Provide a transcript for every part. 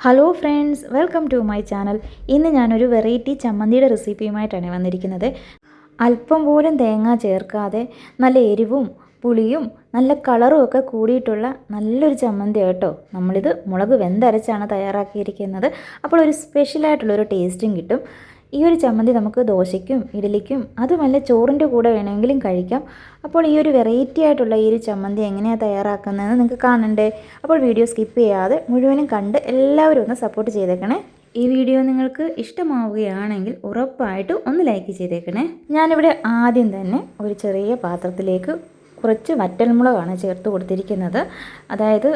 Hello friends, welcome to my channel. ഇന്ന് ഞാനൊരു variety ചമ്മന്തിയുടെ റെസിപ്പിയുമായിട്ടാണ് വന്നിരിക്കുന്നത്. അല്പം പോലും തേങ്ങ ചേർക്കാതെ നല്ല എരിവും പുളിയും നല്ല കളറും ഒക്കെ കൂടിയിട്ടുള്ള നല്ലൊരു ചമ്മന്തി കേട്ടോ. നമ്മളിത് മുളക് വെന്തരച്ചാണ് തയ്യാറാക്കിയിരിക്കുന്നത്. അപ്പോൾ ഒരു സ്പെഷ്യലായിട്ടുള്ളൊരു ടേസ്റ്റും കിട്ടും. ഈ ഒരു ചമ്മന്തി നമുക്ക് ദോശയ്ക്കും ഇഡ്ഡലിക്കും അതുമല്ല ചോറിൻ്റെ കൂടെ വേണമെങ്കിലും കഴിക്കാം. അപ്പോൾ ഈ ഒരു വെറൈറ്റി ആയിട്ടുള്ള ഈ ഒരു ചമ്മന്തി എങ്ങനെയാണ് തയ്യാറാക്കുന്നതെന്ന് നിങ്ങൾക്ക് കാണണ്ടേ? അപ്പോൾ വീഡിയോ സ്കിപ്പ് ചെയ്യാതെ മുഴുവനും കണ്ട് എല്ലാവരും ഒന്ന് സപ്പോർട്ട് ചെയ്തേക്കണേ. ഈ വീഡിയോ നിങ്ങൾക്ക് ഇഷ്ടമാവുകയാണെങ്കിൽ ഉറപ്പായിട്ടും ഒന്ന് ലൈക്ക് ചെയ്തേക്കണേ. ഞാനിവിടെ ആദ്യം തന്നെ ഒരു ചെറിയ പാത്രത്തിലേക്ക് കുറച്ച് വറ്റൽമുളകാണ് ചേർത്ത് കൊടുത്തിരിക്കുന്നത്. അതായത്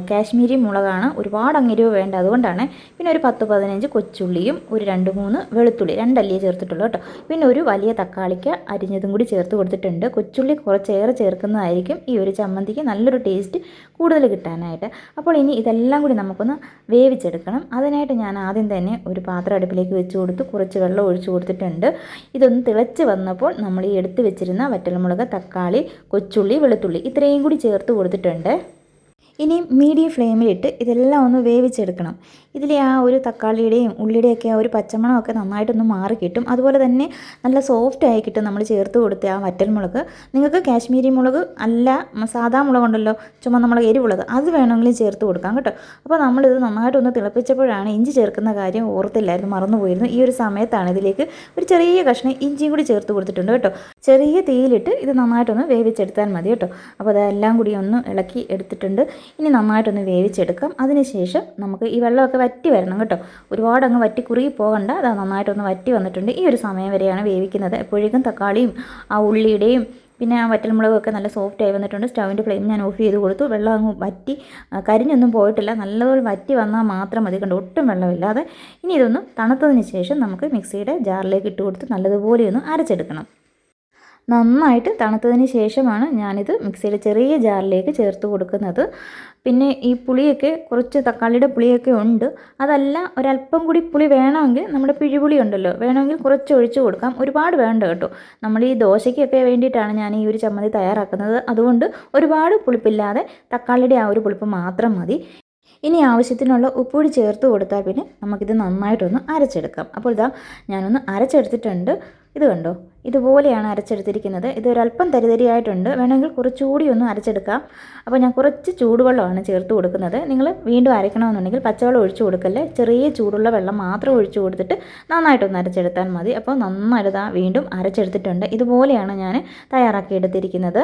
കാശ്മീരി മുളകാണ്, ഒരുപാട് അങ്ങെരിവ് വേണ്ട, അതുകൊണ്ടാണ്. പിന്നെ ഒരു 10-15 കൊച്ചുള്ളിയും ഒരു 2-3 വെളുത്തുള്ളി, 2 അല്ലിയെ ചേർത്തിട്ടുള്ളൂ കേട്ടോ. പിന്നെ ഒരു വലിയ തക്കാളിക്ക് അരിഞ്ഞതും കൂടി ചേർത്ത് കൊടുത്തിട്ടുണ്ട്. കൊച്ചുള്ളി കുറച്ചേറെ ചേർക്കുന്നതായിരിക്കും ഈ ഒരു ചമ്മന്തിക്ക് നല്ലൊരു ടേസ്റ്റ് കൂടുതൽ കിട്ടാനായിട്ട്. അപ്പോൾ ഇനി ഇതെല്ലാം കൂടി നമുക്കൊന്ന് വേവിച്ചെടുക്കണം. അതിനായിട്ട് ഞാൻ ആദ്യം തന്നെ ഒരു പാത്രം അടുപ്പിലേക്ക് വെച്ച് കൊടുത്ത് കുറച്ച് വെള്ളം ഒഴിച്ചു കൊടുത്തിട്ടുണ്ട്. ഇതൊന്ന് തിളച്ച് വന്നപ്പോൾ നമ്മൾ ഈ എടുത്ത് വെച്ചിരുന്ന വറ്റൽമുളക്, തക്കാളി, കൊച്ചുള്ളി, വെളുത്തുള്ളി ഇത്രയും കൂടി ചേർത്ത് കൊടുത്തിട്ടുണ്ട്. ഇനി മീഡിയം ഫ്ലെയിമിലിട്ട് ഇതെല്ലാം ഒന്ന് വേവിച്ചെടുക്കണം. ഇതിലെ ആ ഒരു തക്കാളിയുടെയും ഉള്ളിയുടെയൊക്കെ ആ ഒരു പച്ചമണമൊക്കെ നന്നായിട്ടൊന്ന് മാറി കിട്ടും. അതുപോലെ തന്നെ നല്ല സോഫ്റ്റ് ആയി കിട്ടും നമ്മൾ ചേർത്ത് കൊടുത്ത ആ വറ്റൽമുളക്. നിങ്ങൾക്ക് കാശ്മീരി മുളക് അല്ല, സാധാ മുളകുണ്ടല്ലോ, ചുമന്ന മുളക്, എരിവുള്ളത്, അത് വേണമെങ്കിലും ചേർത്ത് കൊടുക്കാം കേട്ടോ. അപ്പോൾ നമ്മളിത് നന്നായിട്ടൊന്ന് തിളപ്പിച്ചപ്പോഴാണ് ഇഞ്ചി ചേർക്കുന്ന കാര്യം ഓർത്തില്ലായിരുന്നു, മറന്നുപോയിരുന്നു. ഈ ഒരു സമയത്താണ് ഇതിലേക്ക് ഒരു ചെറിയ കഷ്ണം ഇഞ്ചിയും കൂടി ചേർത്ത് കൊടുത്തിട്ടുണ്ട് കേട്ടോ. ചെറിയ തീയിലിട്ട് ഇത് നന്നായിട്ടൊന്ന് വേവിച്ചെടുത്താൽ മതി കേട്ടോ. അപ്പോൾ അതെല്ലാം കൂടി ഒന്ന് ഇളക്കി എടുത്തിട്ടുണ്ട്. ഇനി നന്നായിട്ടൊന്ന് വേവിച്ചെടുക്കാം. അതിനുശേഷം നമുക്ക് ഈ വെള്ളമൊക്കെ വറ്റി വരണം കേട്ടോ. ഒരുപാട് അങ്ങ് വറ്റി കുറുകി പോകണ്ട. അത് നന്നായിട്ടൊന്ന് വറ്റി വന്നിട്ടുണ്ട്. ഈ ഒരു സമയം വരെയാണ് വേവിക്കുന്നത്. എപ്പോഴേക്കും തക്കാളിയും ആ ഉള്ളിയുടെയും പിന്നെ ആ വറ്റൽമുളകൊക്കെ നല്ല സോഫ്റ്റ് ആയി വന്നിട്ടുണ്ട്. സ്റ്റൗവിൻ്റെ ഫ്ലെയിം ഞാൻ ഓഫ് ചെയ്ത് കൊടുത്തു. വെള്ളം അങ്ങ് വറ്റി കരിഞ്ഞൊന്നും പോയിട്ടില്ല. നല്ലപോലെ വറ്റി വന്നാൽ മാത്രം മതി കണ്ടോ, ഒട്ടും വെള്ളമില്ലാതെ. ഇനി ഇതൊന്ന് തണുത്തതിന് ശേഷം നമുക്ക് മിക്സിയുടെ ജാറിലേക്ക് ഇട്ട് കൊടുത്ത് നല്ലതുപോലെ ഒന്ന് അരച്ചെടുക്കണം. നന്നായിട്ട് തണുത്തതിന് ശേഷമാണ് ഞാനിത് മിക്സിയുടെ ചെറിയ ജാറിലേക്ക് ചേർത്ത് കൊടുക്കുന്നത്. പിന്നെ ഈ പുളിയൊക്കെ കുറച്ച് തക്കാളിയുടെ പുളിയൊക്കെ ഉണ്ട്. അതല്ല, ഒരല്പം കൂടി പുളി വേണമെങ്കിൽ നമ്മുടെ പിഴിപുളി ഉണ്ടല്ലോ, വേണമെങ്കിൽ കുറച്ച് ഒഴിച്ച് കൊടുക്കാം. ഒരുപാട് വേണ്ട കേട്ടോ. നമ്മൾ ഈ ദോശയ്ക്കൊക്കെ വേണ്ടിയിട്ടാണ് ഞാൻ ഈ ഒരു ചമ്മന്തി തയ്യാറാക്കുന്നത്. അതുകൊണ്ട് ഒരുപാട് പുളിപ്പില്ലാതെ തക്കാളിയുടെ ആ ഒരു പുളിപ്പ് മാത്രം മതി. ഇനി ആവശ്യത്തിനുള്ള ഉപ്പുകൂടി ചേർത്ത് കൊടുത്താൽ പിന്നെ നമുക്കിത് നന്നായിട്ടൊന്ന് അരച്ചെടുക്കാം. അപ്പോൾ ഇതാ ഞാനൊന്ന് അരച്ചെടുത്തിട്ടുണ്ട്. ഇത് കണ്ടോ, ഇതുപോലെയാണ് അരച്ചെടുത്തിരിക്കുന്നത്. ഇതൊരല്പം തരിതരിയായിട്ടുണ്ട്, വേണമെങ്കിൽ കുറച്ചുകൂടി ഒന്ന് അരച്ചെടുക്കാം. അപ്പോൾ ഞാൻ കുറച്ച് ചൂടുവെള്ളമാണ് ചേർത്ത് കൊടുക്കുന്നത്. നിങ്ങൾ വീണ്ടും അരയ്ക്കണമെന്നുണ്ടെങ്കിൽ പച്ചവെള്ളം ഒഴിച്ചു കൊടുക്കല്ലേ, ചെറിയ ചൂടുള്ള വെള്ളം മാത്രം ഒഴിച്ചു കൊടുത്തിട്ട് നന്നായിട്ടൊന്ന് അരച്ചെടുത്താൽ മതി. അപ്പോൾ നന്നായിട്ട് വീണ്ടും അരച്ചെടുത്തിട്ടുണ്ട്. ഇതുപോലെയാണ് ഞാൻ തയ്യാറാക്കിയെടുത്തിരിക്കുന്നത്.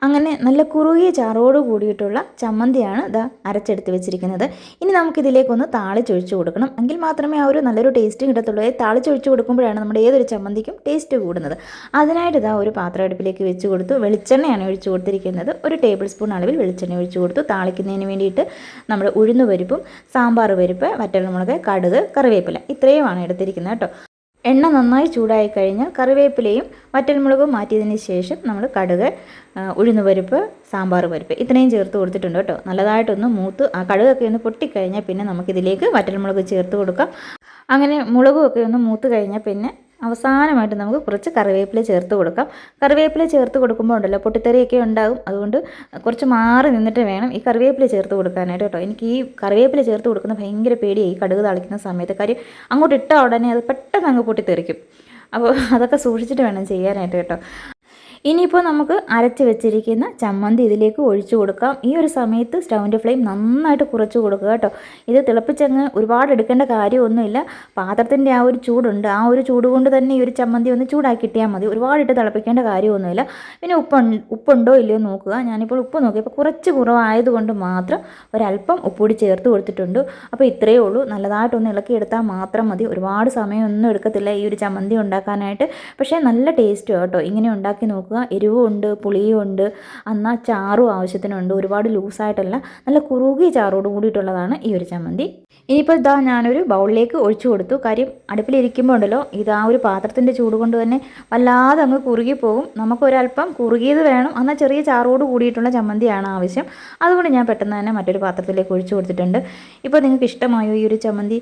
അങ്ങനെ നല്ല കുറുകിയ ചാറോട് കൂടിയിട്ടുള്ള ചമ്മന്തിയാണ് ഇതാ അരച്ചെടുത്ത് വെച്ചിരിക്കുന്നത്. ഇനി നമുക്കിതിലേക്കൊന്ന് താളിച്ചൊഴിച്ച് കൊടുക്കണം. എങ്കിൽ മാത്രമേ ആ ഒരു നല്ലൊരു ടേസ്റ്റ് കിട്ടത്തുള്ളൂ. താളിച്ചൊഴിച്ച് കൊടുക്കുമ്പോഴാണ് നമ്മുടെ ഏതൊരു ചമ്മന്തിക്കും ടേസ്റ്റ് കൂടുന്നത്. അതിനായിട്ട് ഇതാ ഒരു പാത്രം അടുപ്പിലേക്ക് വെച്ച് കൊടുത്തു. വെളിച്ചെണ്ണയാണ് ഒഴിച്ച് കൊടുത്തിരിക്കുന്നത്. ഒരു ടേബിൾ സ്പൂൺ അളവിൽ വെളിച്ചെണ്ണ ഒഴിച്ച് കൊടുത്തു. താളിക്കുന്നതിന് വേണ്ടിയിട്ട് നമ്മൾ ഉഴുന്ന് പരിപ്പും സാമ്പാർ പരിപ്പ്, വറ്റൽമുളക്, കടുക്, കറിവേപ്പില ഇത്രയുമാണ് എടുത്തിരിക്കുന്നത് കേട്ടോ. എണ്ണ നന്നായി ചൂടായി കഴിഞ്ഞാൽ കറിവേപ്പിലയും വറ്റൽമുളകും മാറ്റിയതിന് ശേഷം നമ്മൾ കടുക്, ഉഴുന്നുപരിപ്പ്, സാമ്പാർ പരിപ്പ് ഇത്രയും ചേർത്ത് കൊടുത്തിട്ടുണ്ട് കേട്ടോ. നല്ലതായിട്ടൊന്ന് മൂത്ത് ആ കടുകൊക്കെ ഒന്ന് പൊട്ടിക്കഴിഞ്ഞാൽ പിന്നെ നമുക്കിതിലേക്ക് വറ്റൽമുളക് ചേർത്ത് കൊടുക്കാം. അങ്ങനെ മുളകുമൊക്കെ ഒന്ന് മൂത്ത് കഴിഞ്ഞാൽ പിന്നെ അവസാനമായിട്ട് നമുക്ക് കുറച്ച് കറിവേപ്പില ചേർത്ത് കൊടുക്കാം. കറിവേപ്പില ചേർത്ത് കൊടുക്കുമ്പോൾ ഉണ്ടല്ലോ പൊട്ടിത്തെറിയൊക്കെ ഉണ്ടാകും. അതുകൊണ്ട് കുറച്ച് മാറി നിന്നിട്ട് വേണം ഈ കറിവേപ്പില ചേർത്ത് കൊടുക്കാനായിട്ട് കേട്ടോ. എനിക്ക് ഈ കറിവേപ്പില ചേർത്ത് കൊടുക്കുന്ന ഭയങ്കര പേടിയായി ഈ കടുക് താളിക്കുന്ന സമയത്ത്. കാര്യം അങ്ങോട്ട് ഇട്ട ഉടനെ അത് പെട്ടെന്ന് അങ്ങ് പൊട്ടിത്തെറിക്കും. അപ്പോൾ അതൊക്കെ സൂക്ഷിച്ചിട്ട് വേണം ചെയ്യാനായിട്ട് കേട്ടോ. ഇനിയിപ്പോൾ നമുക്ക് അരച്ച് വെച്ചിരിക്കുന്ന ചമ്മന്തി ഇതിലേക്ക് ഒഴിച്ചു കൊടുക്കാം. ഈ ഒരു സമയത്ത് സ്റ്റൗവിൻ്റെ ഫ്ലെയിം നന്നായിട്ട് കുറച്ച് കൊടുക്കുക കേട്ടോ. ഇത് തിളപ്പിച്ചങ്ങ് ഒരുപാട് എടുക്കേണ്ട കാര്യമൊന്നുമില്ല. പാത്രത്തിൻ്റെ ആ ഒരു ചൂടുണ്ട്, ആ ഒരു ചൂട് കൊണ്ട് തന്നെ ഈ ഒരു ചമ്മന്തി ഒന്ന് ചൂടാക്കി കിട്ടിയാൽ മതി. ഒരുപാടിട്ട് തിളപ്പിക്കേണ്ട കാര്യമൊന്നുമില്ല. പിന്നെ ഉപ്പുണ്ടോ ഇല്ലയോ നോക്കുക. ഞാനിപ്പോൾ ഉപ്പ് നോക്കിയപ്പോൾ കുറച്ച് കുറവായതുകൊണ്ട് മാത്രം ഒരല്പം ഉപ്പുകൂടി ചേർത്ത് കൊടുത്തിട്ടുണ്ട്. അപ്പോൾ ഇത്രയേ ഉള്ളൂ. നല്ലതായിട്ടൊന്ന് ഇളക്കിയെടുത്താൽ മാത്രം മതി. ഒരുപാട് സമയമൊന്നും എടുക്കത്തില്ല ഈ ഒരു ചമ്മന്തി ഉണ്ടാക്കാനായിട്ട്. പക്ഷേ നല്ല ടേസ്റ്റ് കേട്ടോ. ഇങ്ങനെ ഉണ്ടാക്കി നോക്കുക. എരിവും ഉണ്ട്, പുളിയും ഉണ്ട്, എന്നാൽ ചാറും ആവശ്യത്തിനുണ്ട്. ഒരുപാട് ലൂസായിട്ടല്ല, നല്ല കുറുകിയ ചാറോട് കൂടിയിട്ടുള്ളതാണ് ഈ ഒരു ചമ്മന്തി. ഇനിയിപ്പോൾ ഇതാ ഞാനൊരു ബൗളിലേക്ക് ഒഴിച്ചു കൊടുത്തു. കാര്യം അടുപ്പിലിരിക്കുമ്പോൾ ഉണ്ടല്ലോ ഇത് ആ ഒരു പാത്രത്തിൻ്റെ ചൂട് കൊണ്ട് തന്നെ വല്ലാതെ അങ്ങ് കുറുകി പോകും. നമുക്കൊരല്പം കുറുകിയത് വേണം, എന്നാൽ ചെറിയ ചാറോട് കൂടിയിട്ടുള്ള ചമ്മന്തിയാണ് ആവശ്യം. അതുകൊണ്ട് ഞാൻ പെട്ടെന്ന് തന്നെ മറ്റൊരു പാത്രത്തിലേക്ക് ഒഴിച്ചു കൊടുത്തിട്ടുണ്ട്. ഇപ്പോൾ നിങ്ങൾക്ക് ഇഷ്ടമായോ ഈ ഒരു ചമ്മന്തി?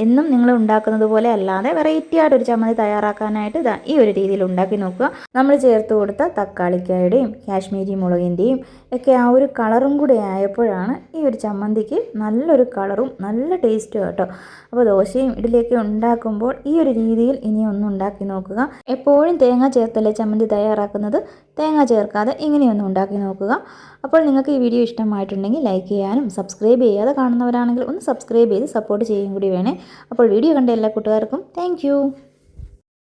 എന്നും നിങ്ങൾ ഉണ്ടാക്കുന്നത് പോലെ അല്ലാതെ വെറൈറ്റി ആയിട്ടൊരു ചമ്മന്തി തയ്യാറാക്കാനായിട്ട് ഈ ഒരു രീതിയിൽ ഉണ്ടാക്കി നോക്കുക. നമ്മൾ ചേർത്ത് കൊടുത്ത ചേർത്ത തക്കാളിക്കായുടെയും കാശ്മീരി മുളകിൻ്റെയും ഒക്കെ ആ ഒരു കളറും കൂടെ ആയപ്പോഴാണ് ഈ ഒരു ചമ്മന്തിക്ക് നല്ലൊരു കളറും നല്ല ടേസ്റ്റും കേട്ടോ. അപ്പോൾ ദോശയും ഇഡ്ഡലിയൊക്കെ ഉണ്ടാക്കുമ്പോൾ ഈ ഒരു രീതിയിൽ ഇനി ഒന്ന് ഉണ്ടാക്കി നോക്കുക. എപ്പോഴും തേങ്ങ ചേർത്തല്ലേ ചമ്മന്തി തയ്യാറാക്കുന്നത്, തേങ്ങ ചേർക്കാതെ ഇങ്ങനെയൊന്ന് ഉണ്ടാക്കി നോക്കുക. അപ്പോൾ നിങ്ങൾക്ക് ഈ വീഡിയോ ഇഷ്ടമായിട്ടുണ്ടെങ്കിൽ ലൈക്ക് ചെയ്യാനും സബ്സ്ക്രൈബ് ചെയ്യാതെ കാണുന്നവരാണെങ്കിൽ ഒന്ന് സബ്സ്ക്രൈബ് ചെയ്ത് സപ്പോർട്ട് ചെയ്യുകയും കൂടി വേണേ. അപ്പോൾ വീഡിയോ കണ്ട എല്ലാ കൂട്ടുകാർക്കും താങ്ക്